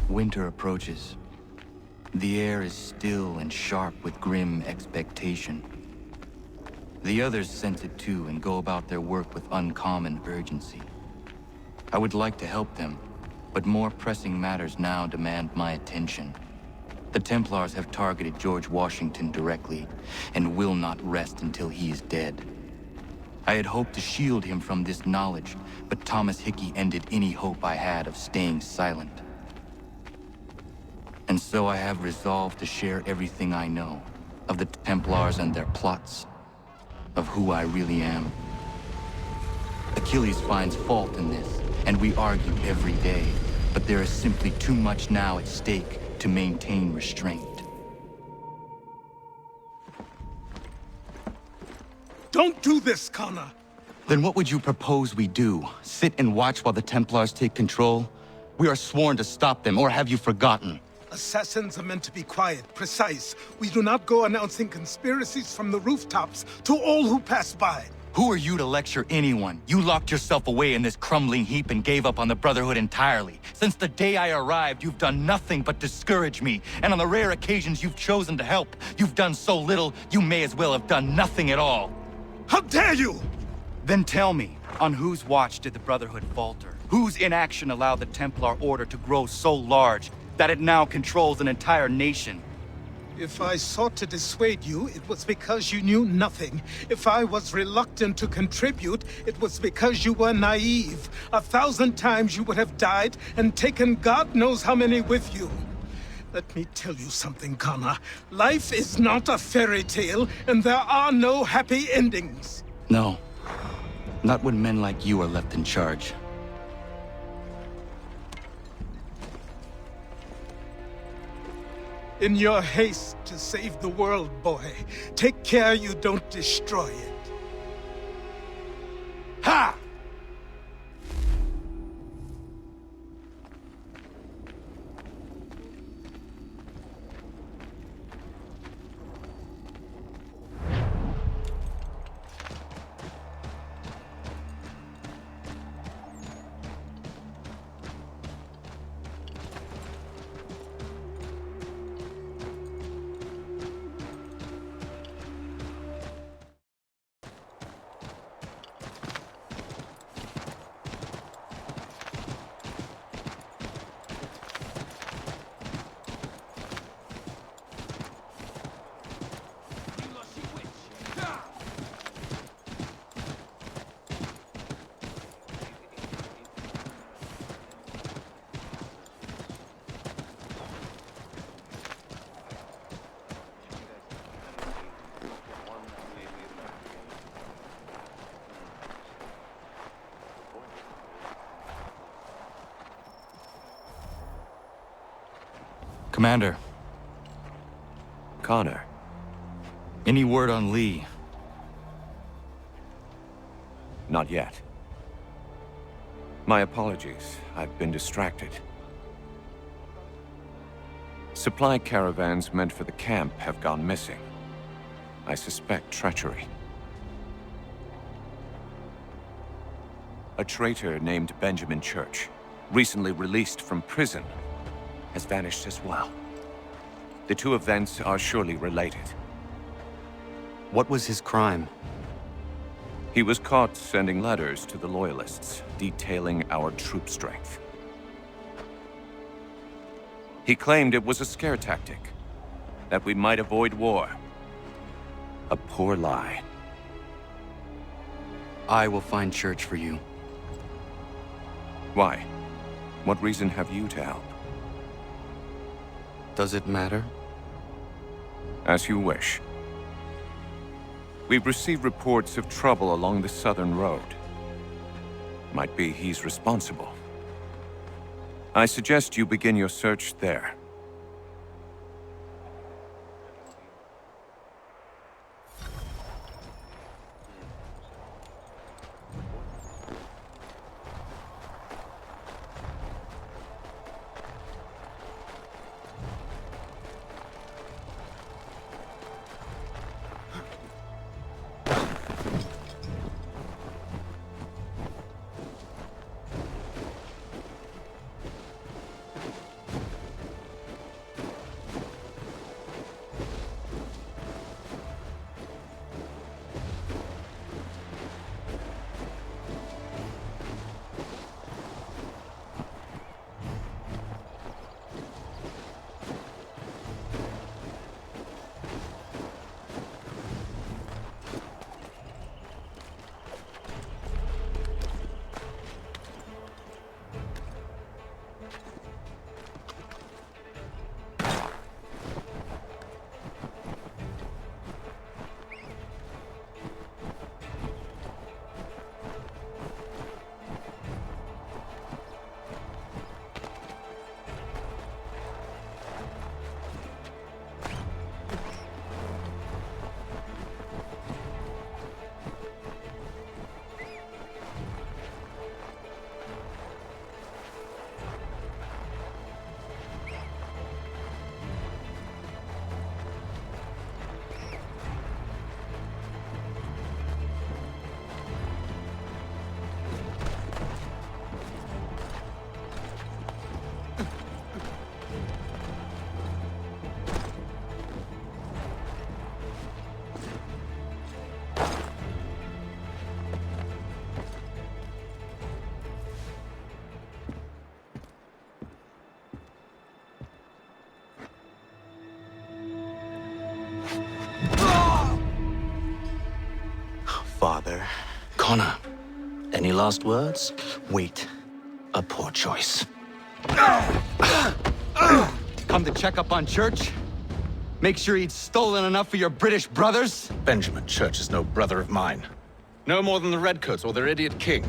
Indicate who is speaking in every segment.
Speaker 1: Winter approaches. The air is still and sharp with grim expectation. The others sense it too and go about their work with uncommon urgency. I would like to help them, but more pressing matters now demand my attention. The Templars have targeted George Washington directly, and will not rest until he is dead. I had hoped to shield him from this knowledge, but Thomas Hickey ended any hope I had of staying silent. And so I have resolved to share everything I know, of the Templars and their plots, of who I really am. Achilles finds fault in this, and we argue every day, but there is simply too much now at stake to maintain restraint.
Speaker 2: Don't do this, Connor!
Speaker 1: Then what would you propose we do? Sit and watch while the Templars take control? We are sworn to stop them, or have you forgotten?
Speaker 2: Assassins are meant to be quiet, precise. We do not go announcing conspiracies from the rooftops to all who pass by.
Speaker 1: Who are you to lecture anyone? You locked yourself away in this crumbling heap and gave up on the Brotherhood entirely. Since the day I arrived, you've done nothing but discourage me. And on the rare occasions you've chosen to help, you've done so little, you may as well have done nothing at all.
Speaker 2: How dare you!
Speaker 1: Then tell me, on whose watch did the Brotherhood falter? Whose inaction allowed the Templar Order to grow so large that it now controls an entire nation?
Speaker 2: If I sought to dissuade you, it was because you knew nothing. If I was reluctant to contribute, it was because you were naive. 1,000 times you would have died and taken God knows how many with you. Let me tell you something, Connor. Life is not a fairy tale, and there are no happy endings.
Speaker 1: No. Not when men like you are left in charge.
Speaker 2: In your haste to save the world, boy, take care you don't destroy it. Ha!
Speaker 1: Commander.
Speaker 3: Connor.
Speaker 1: Any word on Lee?
Speaker 3: Not yet. My apologies. I've been distracted. Supply caravans meant for the camp have gone missing. I suspect treachery. A traitor named Benjamin Church, recently released from prison, has vanished as well. The two events are surely related.
Speaker 1: What was his crime?
Speaker 3: He was caught sending letters to the Loyalists, detailing our troop strength. He claimed it was a scare tactic, that we might avoid war. A poor lie.
Speaker 1: I will find Church for you.
Speaker 3: Why? What reason have you to help?
Speaker 1: Does it matter?
Speaker 3: As you wish. We've received reports of trouble along the southern road. Might be he's responsible. I suggest you begin your search there.
Speaker 4: Father.
Speaker 5: Connor, any last words?
Speaker 4: Wait. A poor choice.
Speaker 1: Come to check up on Church? Make sure he'd stolen enough for your British brothers?
Speaker 5: Benjamin Church is no brother of mine. No more than the Redcoats or their idiot king.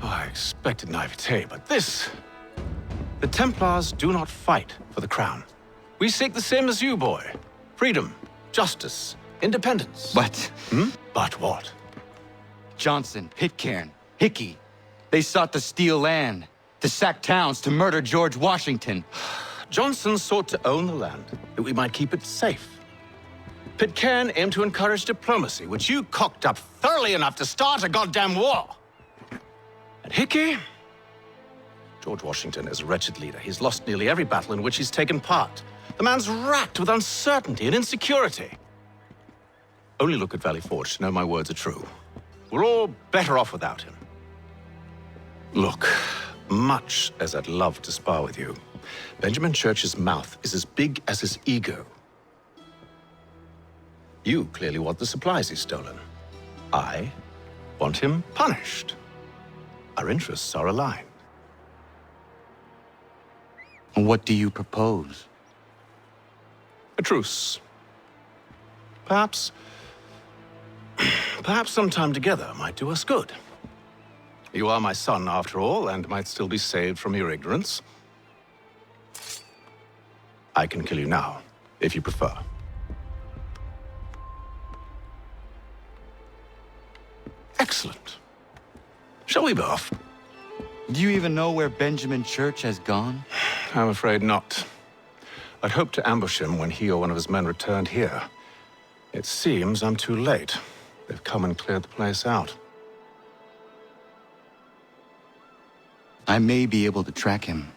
Speaker 5: Oh, I expected naivete, but this... The Templars do not fight for the crown. We seek the same as you, boy. Freedom, justice, independence.
Speaker 1: But
Speaker 5: But what?
Speaker 1: Johnson, Pitcairn, Hickey, they sought to steal land, to sack towns, to murder George Washington.
Speaker 5: Johnson sought to own the land, that we might keep it safe. Pitcairn aimed to encourage diplomacy, which you cocked up thoroughly enough to start a goddamn war. And Hickey? George Washington is a wretched leader. He's lost nearly every battle in which he's taken part. The man's racked with uncertainty and insecurity. Only look at Valley Forge to know my words are true. We're all better off without him. Look, much as I'd love to spar with you, Benjamin Church's mouth is as big as his ego. You clearly want the supplies he's stolen. I want him punished. Our interests are aligned.
Speaker 1: What do you propose?
Speaker 5: A truce. Perhaps some time together might do us good. You are my son, after all, and might still be saved from your ignorance. I can kill you now, if you prefer. Excellent. Shall we be off?
Speaker 1: Do you even know where Benjamin Church has gone?
Speaker 5: I'm afraid not. I'd hoped to ambush him when he or one of his men returned here. It seems I'm too late. They've come and cleared the place out.
Speaker 1: I may be able to track him.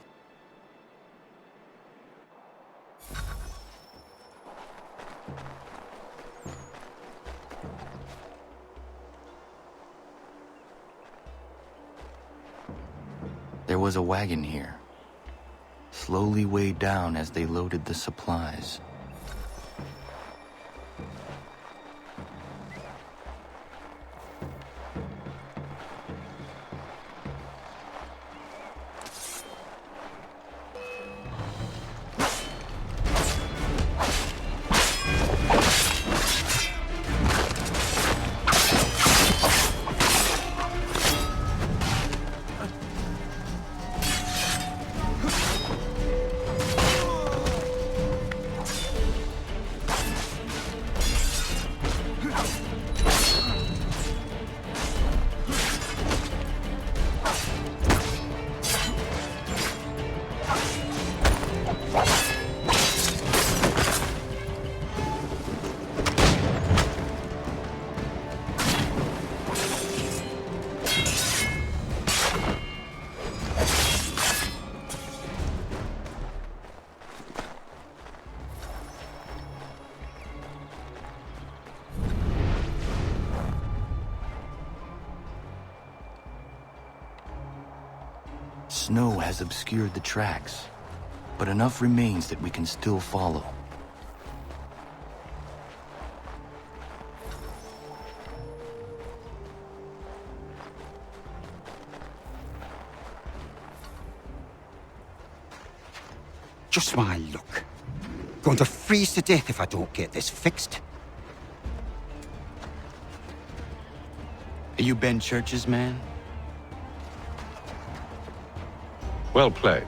Speaker 1: There was a wagon here, slowly weighed down as they loaded the supplies. Snow has obscured the tracks, but enough remains that we can still follow.
Speaker 6: Just my luck. Going to freeze to death if I don't get this fixed.
Speaker 1: Are you Ben Church's man?
Speaker 5: Well played.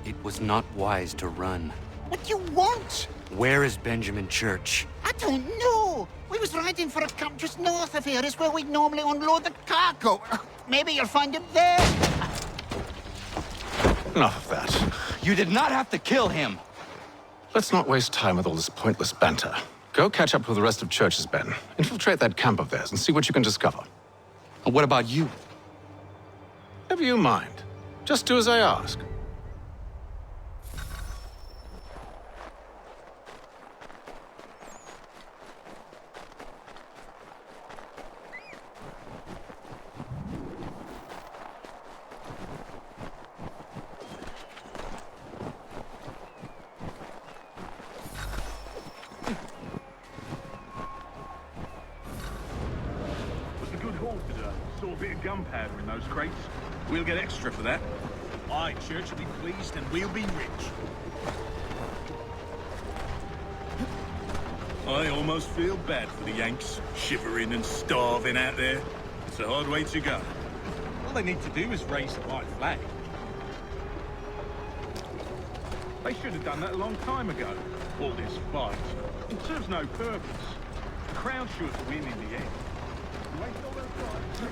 Speaker 1: It was not wise to run.
Speaker 7: What do you want?
Speaker 1: Where is Benjamin Church?
Speaker 7: I don't know. We was riding for a camp just north of here. Is where we normally unload the cargo. Maybe you'll find him there.
Speaker 5: Enough of that.
Speaker 1: You did not have to kill him!
Speaker 5: Let's not waste time with all this pointless banter. Go catch up with the rest of Church's men. Infiltrate that camp of theirs and see what you can discover.
Speaker 1: And what about you?
Speaker 5: Never you mind. Just do as I ask.
Speaker 8: gunpowder in those crates. We'll get extra for that. Aye, Church will be pleased and we'll be rich. I almost feel bad for the Yanks, shivering and starving out there. It's a hard way to go. All they need to do is raise the white flag. They should have done that a long time ago. All this fight. It serves no purpose. The crown's sure to win in the end. Waste all those lives.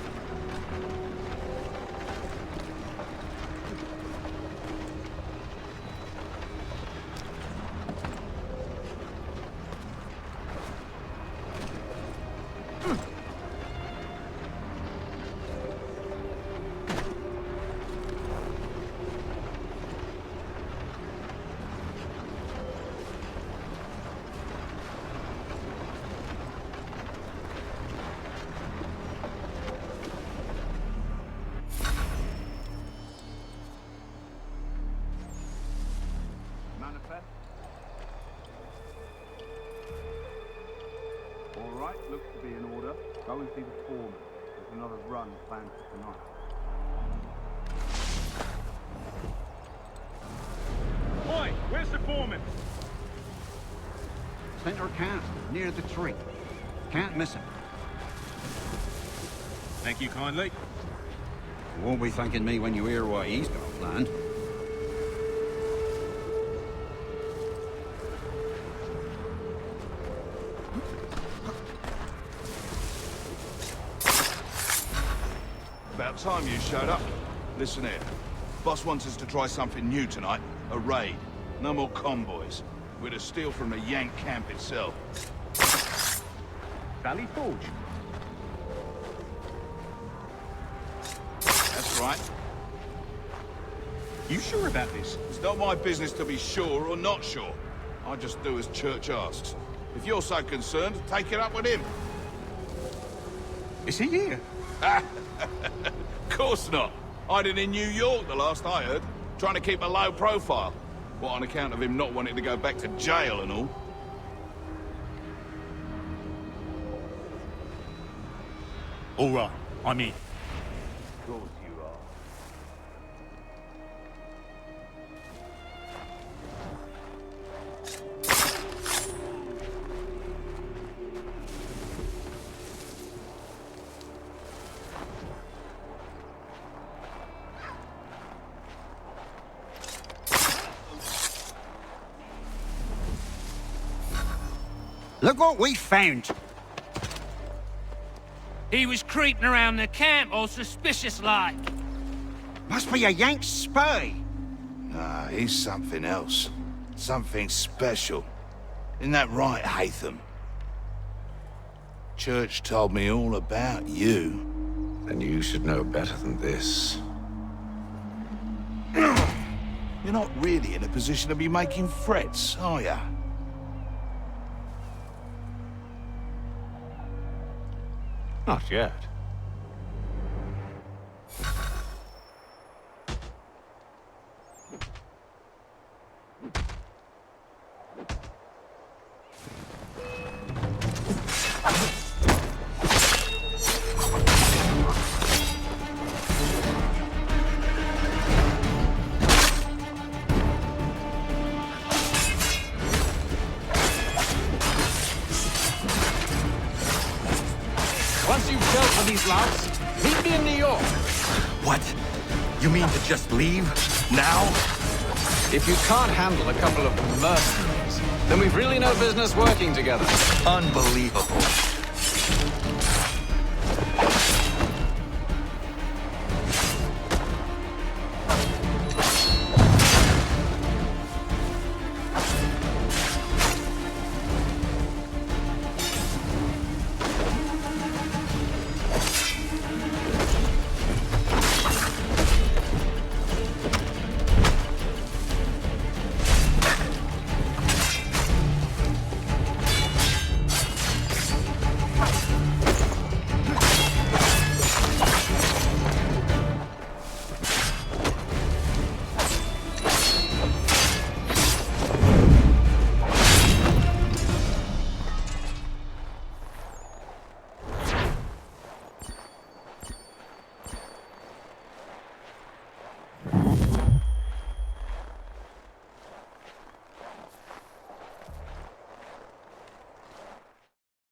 Speaker 9: All right, looks to be in order. Go and see the foreman. There's another run planned for tonight.
Speaker 8: Oi, where's the foreman?
Speaker 6: Center camp, near the tree. Can't miss him.
Speaker 8: Thank you kindly.
Speaker 6: You won't be thanking me when you hear what he's got planned.
Speaker 10: About time you showed up. Listen here. Boss wants us to try something new tonight. A raid. No more convoys. We're to steal from the Yank camp itself.
Speaker 8: Valley Forge.
Speaker 10: That's right.
Speaker 8: You sure about this?
Speaker 10: It's not my business to be sure or not sure. I just do as Church asks. If you're so concerned, take it up with him.
Speaker 8: Is he here?
Speaker 10: Course not. Hiding in New York, the last I heard. Trying to keep a low profile. What, on account of him not wanting to go back to jail and all?
Speaker 8: All right, I'm in.
Speaker 9: Of course you are.
Speaker 6: Look what we found!
Speaker 11: He was creeping around the camp all suspicious-like.
Speaker 6: Must be a Yank spy!
Speaker 10: Nah, he's something else. Something special. Isn't that right, Hatham? Church told me all about you.
Speaker 5: Then you should know better than this.
Speaker 10: You're not really in a position to be making threats, are ya?
Speaker 5: Not yet.
Speaker 11: Once you've dealt with these louts, meet me in New York.
Speaker 1: What? You mean to just leave? Now?
Speaker 5: If you can't handle a couple of mercenaries, then we've really no business working together.
Speaker 1: Unbelievable.